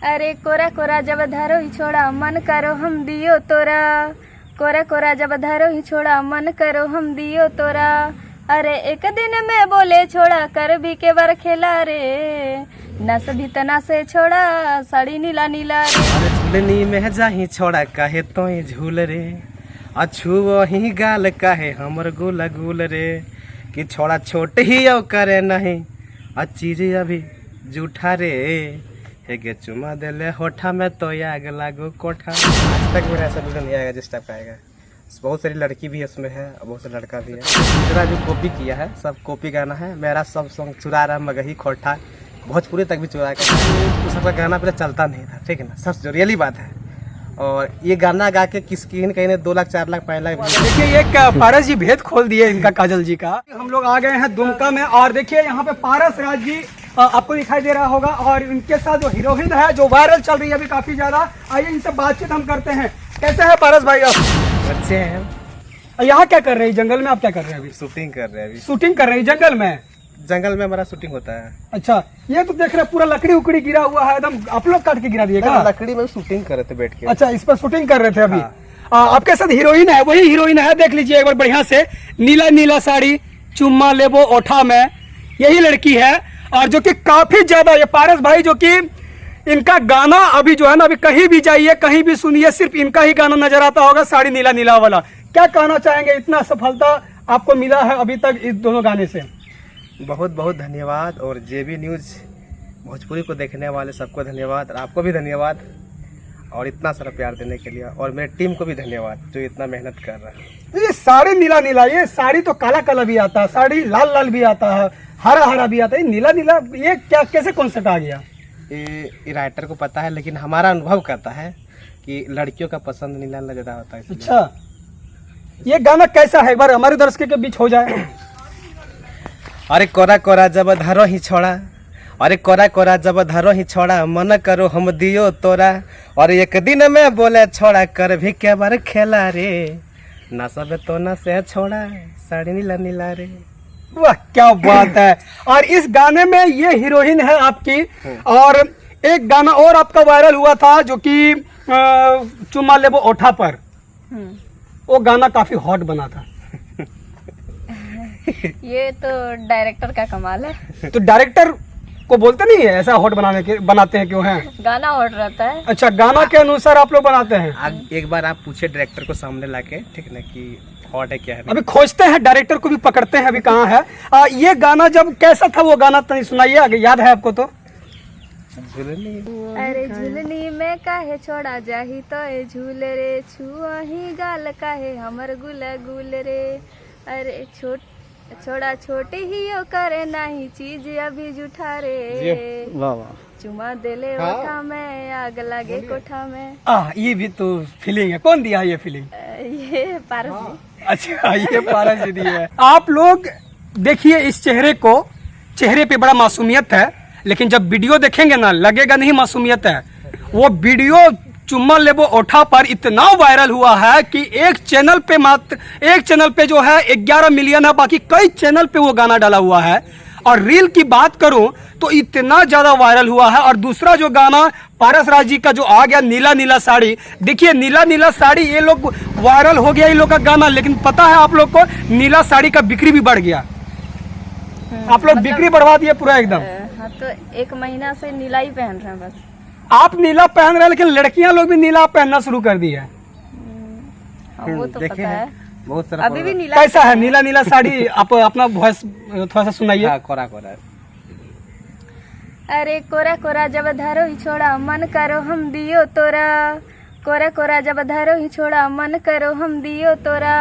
अरे कोरा कोरा जब धरो ही छोड़ा मन करो हम दियो तोरा। कोरा कोरा जब धरो ही छोड़ा मन करो हम दियो तोरा। अरे एक दिन में बोले छोड़ा कर भी के बार खेला रे। नस भी तना से छोड़ा साड़ी नीला नीला रे। अरे झूलनी में जाही छोड़ा काहे तो झूल रे। अच्छू वही गाल काहे हमर गुल गुल रे। कि छोड़ा छोट ही औ करे नहीं आ चीज अभी जूठा रे। हे गे चुमा देले होठा में तो आग लागो कोठा। आज तक मेरा ऐसा वीडियो नहीं आएगा जिस टाइप का आएगा। बहुत सारी लड़की भी है उसमें है और बहुत सारा लड़का भी है। मेरा जो कॉपी किया है सब कॉपी गाना है। मेरा सब सॉन्ग चुरा रहा मगही खोटा भोजपुरी तक भी चुरा कर। सबका गाना पहले चलता नहीं था, ठीक है ना, सब रियली बात है। और ये गाना गा के किसकी कहीं ने 2 लाख 4 लाख 5 लाख। देखिए ये पारस जी भेद खोल दिए इनका, काजल जी का। हम लोग आ गए हैं दुमका में और देखिए यहाँ पे पारस राज जी आपको दिखाई दे रहा होगा और इनके साथ जो हीरोइन है जो वायरल चल रही है अभी काफी ज्यादा। आइए इनसे बातचीत हम करते हैं। कैसे है पारस भाई आप? अच्छे हैं। यहाँ क्या कर रहे हैं जंगल में? आप क्या कर रहे हैं अभी? शूटिंग कर रहे हैं अभी। शूटिंग कर रहे हैं जंगल में? जंगल में हमारा शूटिंग होता है। अच्छा, ये तो देख रहे हैं पूरा लकड़ी उकड़ी गिरा हुआ है एकदम। आप लोग काट के गिरा दिएगा? लकड़ी में शूटिंग कर रहे थे बैठ के। अच्छा, इस पर शूटिंग कर रहे थे अभी। हाँ। आपके साथ हीरोइन है, वही हीरोइन है, देख लीजिए एक बार बढ़िया से। नीला नीला साड़ी चुम्मा लेबो ओठा में, यही लड़की है। और जो कि काफी ज्यादा ये पारस भाई जो कि इनका गाना अभी जो है ना, अभी कहीं भी जाइए कहीं भी सुनिए सिर्फ इनका ही गाना नजर आता होगा, साड़ी नीला नीला वाला। क्या कहना चाहेंगे, इतना सफलता आपको मिला है अभी तक इस दोनों गाने से? बहुत बहुत धन्यवाद। और जेबी न्यूज भोजपुरी को देखने वाले सबको धन्यवाद और आपको भी धन्यवाद और इतना सारा प्यार देने के लिए। और मेरे टीम को भी धन्यवाद जो इतना मेहनत कर रहा है। ये साड़ी नीला नीला, ये साड़ी तो काला काला भी आता है, साड़ी लाल लाल भी आता है, हरा हरा भी आता है, नीला नीला ये क्या कैसे कॉन्सेप्ट आ गया? ये राइटर को पता है लेकिन हमारा अनुभव करता है कि लड़कियों का पसंद नीला नीला ज्यादा होता है। अच्छा, ये गाना कैसा है, एक बार हमारे दर्शकों के बीच हो जाए। अरे कोरा कोरा जब धरो ही छोड़ा, अरे कोरा कोरा जब धरो ही छोड़ा मन करो हम दियो तोरा। और एक दिन में बोले छोड़ा कर भी के बार खेला रे। ना सब तो ना से छोड़ा साड़ी नीला नीला रे। वाह क्या बात है। और इस गाने में ये हीरोइन है आपकी। और एक गाना और आपका वायरल हुआ था जो कि चुम्मा लेबो ओठा पर, वो गाना काफी हॉट बना था। ये तो डायरेक्टर का कमाल है। तो डायरेक्टर को बोलते नहीं है ऐसा हॉट बनाते हैं क्यों है? गाना हॉट रहता है। अच्छा, गाना के अनुसार आप लोग बनाते हैं। एक बार आप पूछे डायरेक्टर को सामने लाके, ठीक ना, कि हॉट है क्या है। अभी खोजते हैं, डायरेक्टर को भी पकड़ते हैं, अभी कहाँ है। ये गाना जब कैसा था वो गाना तो सुनाइए, आगे याद है आपको तो? अरे झुलनी में काहे छोड़ा जाही तो झूल रे। छुआ ही गाल काहे हमर गुल गुल रे। अरे छोड़ा छोटे ही यो करे नहीं चीज अभी जूठा रे। वाह वाह, चुमा देले ओठा में आग लगे कोठा में। ये भी तो फीलिंग है। कौन दिया ये फीलिंग? ये पारस जी। अच्छा, ये पारस जी दी है। आप लोग देखिए इस चेहरे को, चेहरे पे बड़ा मासूमियत है, लेकिन जब वीडियो देखेंगे ना लगेगा नहीं मासूमियत है। वो वीडियो चुम्मा लेबो ओठा पर इतना वायरल हुआ है कि एक चैनल पे जो है 11 मिलियन है, बाकी कई चैनल पे वो गाना डाला हुआ है। और रील की बात करूं तो इतना ज्यादा वायरल हुआ है। और दूसरा जो गाना पारस राज जी का जो आ गया नीला नीला साड़ी, देखिए नीला नीला साड़ी ये लोग वायरल हो गया इन लोग का गाना, लेकिन पता है आप लोग को नीला साड़ी का बिक्री भी बढ़ गया। आप लोग बिक्री बढ़वा दिए पूरा एकदम। हाँ, तो 1 महीना से नीला ही पहन रहे हैं बस। आप नीला पहन रहे हैं लेकिन लड़कियां लोग भी नीला पहनना शुरू कर दी है। वो तो पता है, बहुत सारा अभी भी नीला। कैसा है नीला नीला साड़ी? आप अपना वॉइस थोड़ा सा सुनाइए। कोरा कोरा। अरे कोरा कोरा जब धरो ही छोड़ा मन करो हम दियो तोरा। कोरा कोरा जब धरो ही छोड़ा मन करो हम दियो तोरा।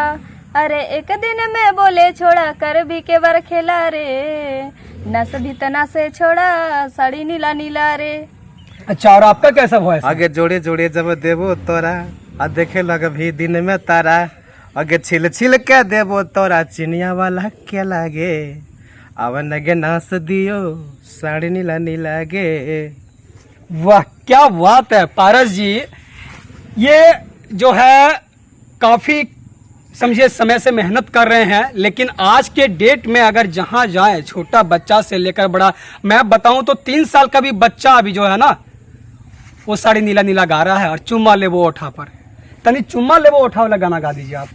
अरे एक दिन में बोले छोड़ा कर भी के बार खेला रे। नस भी तना से छोड़ा साड़ी नीला नीला रे। अच्छा, और आपका कैसा वॉइस? आगे जोड़े जोड़े जब देबो तोरा आ देखे लग भी दिन में तारा। आगे छिल छिल के देबो तोरा चिनिया वाला के लागे। आवन लगे नास दियो साड़ी नीला नीला गे। वाह क्या बात है पारस जी। ये जो है काफी समझिए समय से मेहनत कर रहे हैं, लेकिन आज के डेट में अगर जहां जाए छोटा बच्चा से लेकर बड़ा, मैं बताऊं तो 3 साल का भी बच्चा अभी जो है ना वो साड़ी नीला नीला गा रहा है और चुम्मा ले वो ओठा पर। तनी चुम्मा ले वो ओठा वाला गाना गा दीजिए आप।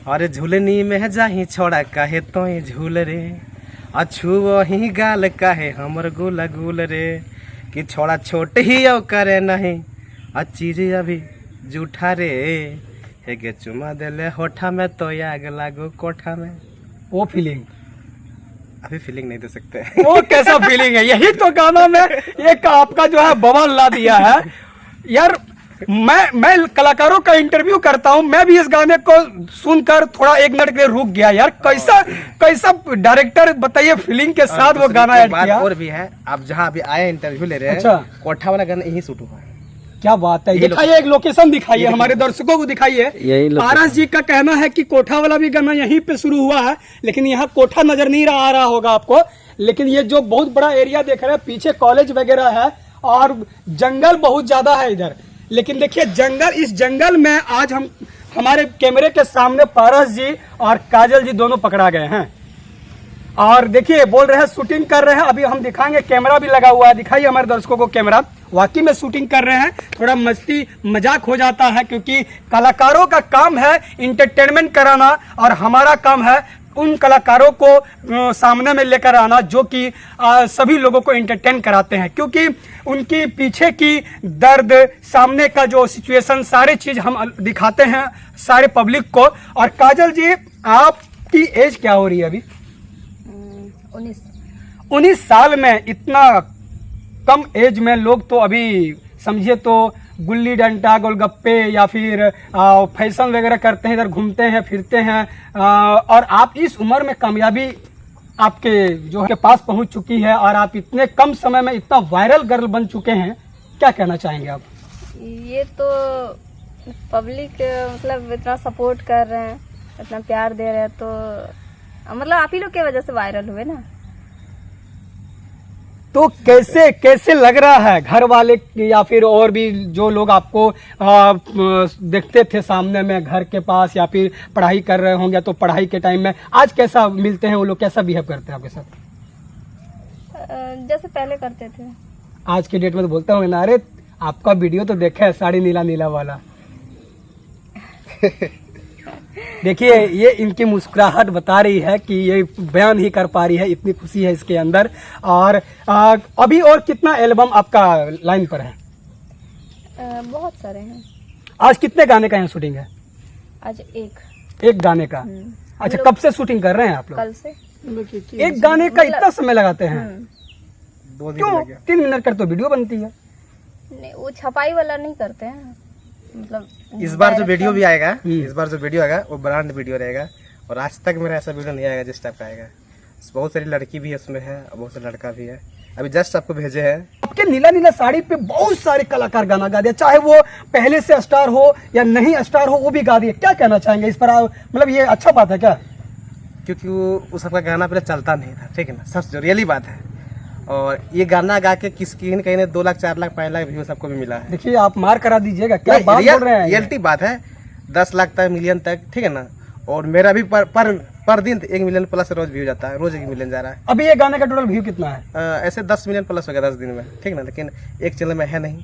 अरे झूलनी में जाही छोड़ा काहे तो झूल रे, अछू वही गाल काहे हमर गुल गुल रे, कि छोड़ा छोट ही औ करे नहीं आ चीज अभी जूठा रे, हे गे चुमा देले होठा में तो आग लागो कोठा में। वो फीलिंग अभी फीलिंग नहीं दे सकते। वो कैसा फीलिंग है, यही तो गाना में एक आपका जो है बवाल ला दिया है यार। मैं कलाकारों का इंटरव्यू करता हूं, मैं भी इस गाने को सुनकर थोड़ा 1 मिनट के लिए रुक गया यार। कैसा डायरेक्टर बताइए, फीलिंग के साथ वो गाना ऐड किया। और भी है, आप जहाँ अभी आए इंटरव्यू ले रहे हैं, अच्छा। कोठा वाला गाना यही शूट हुआ है। क्या बात है, दिखाइए एक लोकेशन दिखाइए, हमारे दर्शकों को दिखाइए। पारस जी का कहना है कि कोठा वाला भी गाना यहीं पे शुरू हुआ है, लेकिन यहाँ कोठा नजर नहीं आ रहा होगा आपको, लेकिन ये जो बहुत बड़ा एरिया देख रहे हैं, पीछे कॉलेज वगैरह है और जंगल बहुत ज्यादा है इधर। लेकिन देखिए जंगल, इस जंगल में आज हम हमारे कैमरे के सामने पारस जी और काजल जी दोनों पकड़ा गए हैं और देखिए बोल रहे हैं शूटिंग कर रहे हैं। अभी हम दिखाएंगे, कैमरा भी लगा हुआ है, दिखाइए हमारे दर्शकों को कैमरा। वाकई में शूटिंग कर रहे हैं, थोड़ा मस्ती मजाक हो जाता है क्योंकि कलाकारों का काम है इंटरटेनमेंट कराना और हमारा काम है उन कलाकारों को सामने में लेकर आना जो कि सभी लोगों को एंटरटेन कराते हैं, क्योंकि उनकी पीछे की दर्द, सामने का जो सिचुएशन, सारे चीज हम दिखाते हैं सारे पब्लिक को। और काजल जी, आपकी एज क्या हो रही है अभी? 19 साल में इतना कम एज में लोग तो अभी समझिए तो गुल्ली डंडा, गोलगप्पे या फिर फैशन वगैरह करते हैं, इधर घूमते हैं फिरते हैं, और आप इस उम्र में कामयाबी आपके जो है पास पहुंच चुकी है और आप इतने कम समय में इतना वायरल गर्ल बन चुके हैं, क्या कहना चाहेंगे आप? ये तो पब्लिक मतलब इतना सपोर्ट कर रहे हैं, इतना प्यार दे रहे हैं, तो मतलब आप ही लोग की वजह से वायरल हुए ना। तो कैसे लग रहा है घर वाले या फिर और भी जो लोग आपको देखते थे सामने में घर के पास या फिर पढ़ाई कर रहे होंगे, तो पढ़ाई के टाइम में आज कैसा मिलते हैं वो लोग, कैसा बिहेव करते हैं आपके साथ? जैसे पहले करते थे। आज के डेट में तो बोलते होंगे ना, अरे आपका वीडियो तो देखा है साड़ी नीला नीला वाला। देखिए ये इनकी मुस्कुराहट बता रही है कि ये बयान ही कर पा रही है, इतनी खुशी है इसके अंदर। और अभी और कितना एल्बम आपका लाइन पर है? बहुत सारे हैं। आज कितने गाने का यहाँ शूटिंग है? आज एक गाने का। अच्छा, कब से शूटिंग कर रहे हैं आप लोग? कल से। एक गाने का इतना समय लगाते हैं? 2 दिन क्यों? लग गया। 3 मिनट कर तो वीडियो बनती है। नहीं, वो छपाई वाला नहीं करते हैं, मतलब इस बार जो वीडियो भी आएगा, इस बार जो वीडियो आएगा वो ब्रांड वीडियो रहेगा, और आज तक मेरा ऐसा वीडियो नहीं आएगा जिस टाइप का आएगा। बहुत सारी लड़की भी है उसमें है और बहुत सारा लड़का भी है। अभी जस्ट आपको भेजे हैं। आपके नीला नीला साड़ी पे बहुत सारे कलाकार गाना गा दिया, चाहे वो पहले से स्टार हो या नहीं स्टार हो, वो भी गा दिए। क्या कहना चाहेंगे इस पर? मतलब ये अच्छा बात है क्या? क्योंकि वो सबका गाना पहले चलता नहीं था, ठीक है ना, सच जो रियली बात है। और ये गाना गा के कहीं ने 2 लाख 4 लाख 5 लाख व्यू सबको भी मिला है। देखिए आप मार करा दीजिएगा, क्या बात बोल रहे हैं? रियलिटी बात है, 10 लाख तक, मिलियन तक, ठीक है ना। और मेरा भी पर दिन 1 मिलियन प्लस रोज व्यू जाता है, रोज 1 मिलियन जा रहा है। अभी ये गाने का टोटल व्यू कितना है? ऐसे 10 मिलियन प्लस हो गया 10 दिन में, ठीक है ना। लेकिन एक चैनल में है नहीं,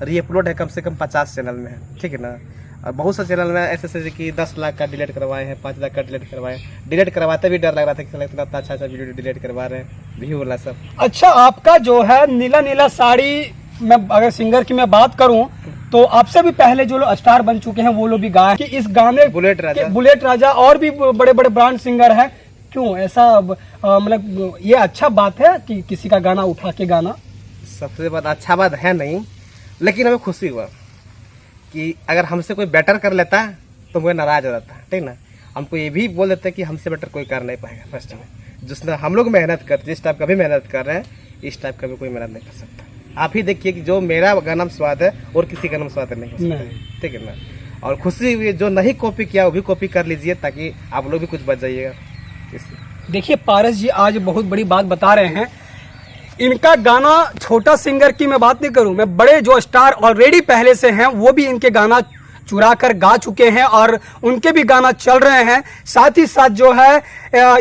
रीअपलोड है कम से कम 50 चैनल में है, ठीक है ना। और बहुत से चैनल में ऐसे कि 10 लाख का डिलीट करवाए हैं, 5 लाख का डिलीट करवाए हैं। डिलीट करवाते भी डर लग रहा था कि इतना अच्छा वीडियो डिलीट करवा रहे हैं, व्यू वाला सब। अच्छा, आपका जो है नीला नीला साड़ी में अगर सिंगर की मैं बात करूं तो आपसे भी पहले जो लोग स्टार बन चुके हैं वो लोग भी गाए कि इस गाने बुलेट राजा और भी बड़े बड़े ब्रांड सिंगर हैं। क्यों ऐसा? मतलब ये अच्छा बात है कि किसी का गाना उठा के गाना? सबसे बात अच्छा बात है नहीं, लेकिन हमें खुशी हुआ कि अगर हमसे कोई बेटर कर लेता तो मुझे नाराज हो जाता, ठीक ना। हमको ये भी बोल देते कि हमसे बेटर कोई कर नहीं पाएगा। फर्स्ट में जिसने हम लोग मेहनत करते, जिस टाइप का भी मेहनत कर रहे हैं, इस टाइप का भी कोई मेहनत नहीं कर सकता। आप ही देखिए कि जो मेरा गाना स्वाद है और किसी का नाम स्वाद नहीं हो सकता, ठीक है ना। और खुशी हुई, जो नहीं कॉपी किया वो भी कॉपी कर लीजिए ताकि आप लोग भी कुछ बच जाइएगा। देखिए पारस जी आज बहुत बड़ी बात बता रहे हैं। इनका गाना, छोटा सिंगर की मैं बात नहीं करूं, मैं बड़े जो स्टार ऑलरेडी पहले से हैं वो भी इनके गाना चुरा कर गा चुके हैं और उनके भी गाना चल रहे हैं। साथ ही साथ जो है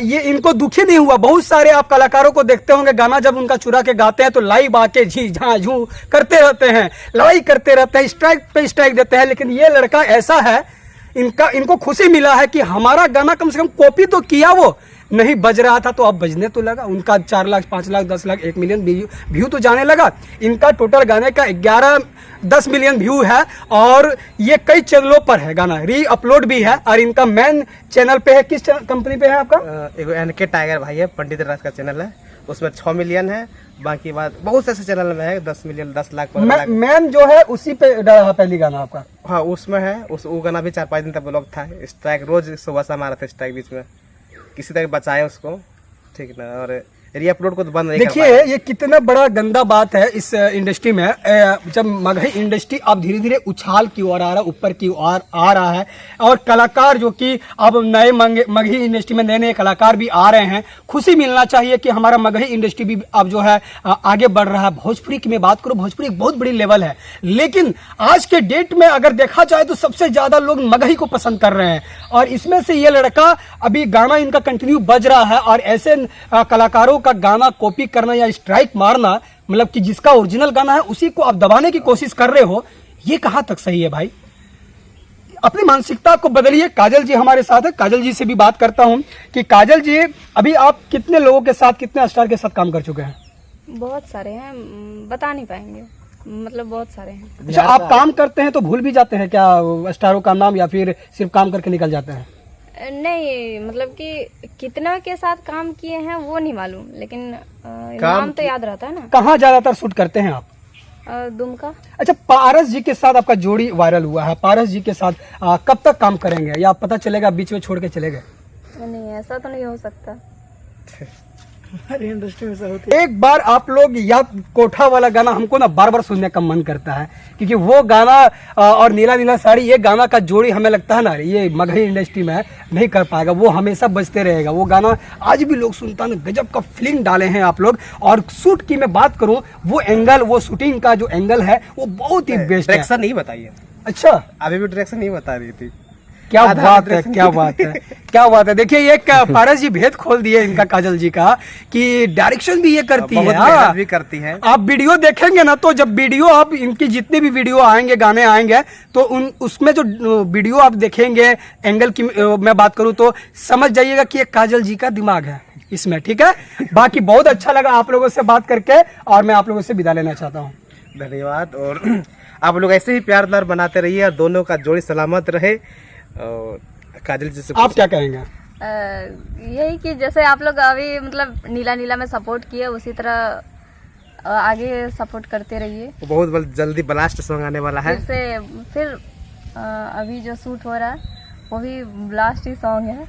ये इनको दुखी नहीं हुआ। बहुत सारे आप कलाकारों को देखते होंगे गाना जब उनका चुरा के गाते हैं तो लाइव आके झी झा झू करते रहते हैं, लड़ाई करते रहते हैं, स्ट्राइक पे स्ट्राइक देते हैं। लेकिन ये लड़का ऐसा है, इनको खुशी मिला है कि हमारा गाना कम से कम कॉपी तो किया, वो नहीं बज रहा था तो अब बजने तो लगा। उनका 4 लाख 5 लाख 10 लाख 1 मिलियन व्यू तो जाने लगा। इनका टोटल गाने का 11-10 मिलियन व्यू है और ये कई चैनलों पर है गाना, री अपलोड भी है। और इनका मेन चैनल पे है, किस कंपनी पे है आपका? एगो NK टाइगर भाई है, पंडित राज का चैनल है, उसमें 6 मिलियन है। बाकी बात बहुत से चैनल में है 10 मिलियन 10 लाख 15 लाख। मैन जो है उसी पे डाला है पहली गाना आपका? हाँ उसमें है, वो गाना भी 4-5 दिन तक ब्लॉग था। स्ट्राइक रोज सुबह से मारा था स्ट्राइक, बीच में किसी तरह बचाए उसको, ठीक ना। और रीअपलोड को तो बंद नहीं कर देखिए पाए। ये कितना बड़ा गंदा बात है इस इंडस्ट्री में। जब मगही इंडस्ट्री अब धीरे धीरे उछाल की ओर आ रहा है, ऊपर की ओर आ रहा है और कलाकार जो कि अब नए मगही इंडस्ट्री में नए नए कलाकार भी आ रहे हैं, खुशी मिलना चाहिए कि हमारा मगही इंडस्ट्री भी अब जो है आगे बढ़ रहा है। भोजपुरी की मैं बात करूं, भोजपुरी एक बहुत बड़ी लेवल है, लेकिन आज के डेट में अगर देखा जाए तो सबसे ज्यादा लोग मगही को पसंद कर रहे हैं। और इसमें से ये लड़का अभी गाना इनका कंटिन्यू बज रहा है और ऐसे कलाकारों का गाना कॉपी करना या स्ट्राइक मारना, मतलब कि जिसका ओरिजिनल गाना है उसी को आप दबाने की कोशिश कर रहे हो, ये कहां तक सही है भाई? अपनी मानसिकता को बदलिए। काजल जी हमारे साथ है, काजल जी से भी बात करता हूं कि काजल जी अभी आप कितने लोगों के साथ, कितने स्टार के साथ काम कर चुके हैं? बहुत सारे हैं, बता नहीं पाएंगे, मतलब बहुत सारे हैं। अच्छा, आप काम करते हैं तो भूल भी जाते हैं क्या स्टारों का नाम, या फिर सिर्फ काम करके निकल जाते हैं? नहीं, मतलब कि कितना के साथ काम किए हैं वो नहीं मालूम, लेकिन नाम तो याद रहता है ना। कहाँ ज्यादातर शूट करते हैं आप? दुमका। अच्छा, पारस जी के साथ आपका जोड़ी वायरल हुआ है, पारस जी के साथ कब तक काम करेंगे या पता चलेगा बीच में छोड़ के चले गए? नहीं, ऐसा तो नहीं हो सकता। हमारी इंडस्ट्री में सब होती एक बार आप लोग या कोठा वाला गाना हमको ना बार बार सुनने का मन करता है, क्योंकि वो गाना और नीला नीला साड़ी, ये गाना का जोड़ी हमें लगता है ना ये मगही इंडस्ट्री में नहीं कर पाएगा, वो हमेशा बजते रहेगा। वो गाना आज भी लोग सुनता है, गजब का फीलिंग डाले हैं आप लोग। और शूट की मैं बात करूं, वो एंगल, वो शूटिंग का जो एंगल है वो बहुत ही बेस्ट है। डायरेक्शन नहीं बताइए। अच्छा, अभी भी डायरेक्शन नहीं बता रही थी। क्या बात है, क्या बात है, क्या बात है। देखिए ये पारस जी भेद खोल दिए इनका, काजल जी का, कि डायरेक्शन भी ये करती है। मेहनत भी करती है। आप वीडियो देखेंगे ना तो जब वीडियो आप इनकी जितने भी वीडियो आएंगे, गाने आएंगे, तो उसमें जो वीडियो आप देखेंगे, एंगल की मैं बात करूं तो समझ जाइएगा कि ये काजल जी का दिमाग है इसमें, ठीक है। बाकी बहुत अच्छा लगा आप लोगों से बात करके और मैं आप लोगों से विदा लेना चाहता हूँ। धन्यवाद। और आप लोग ऐसे ही प्यार दुलार बनाते रहिए और दोनों का जोड़ी सलामत रहे। और काजल जी से आप क्या कहेंगे? यही कि जैसे आप लोग अभी मतलब नीला नीला में सपोर्ट किए, उसी तरह आगे सपोर्ट करते रहिए। बहुत जल्दी ब्लास्ट सॉन्ग आने वाला है। फिर अभी जो शूट हो रहा है वो भी ब्लास्ट ही सॉन्ग है।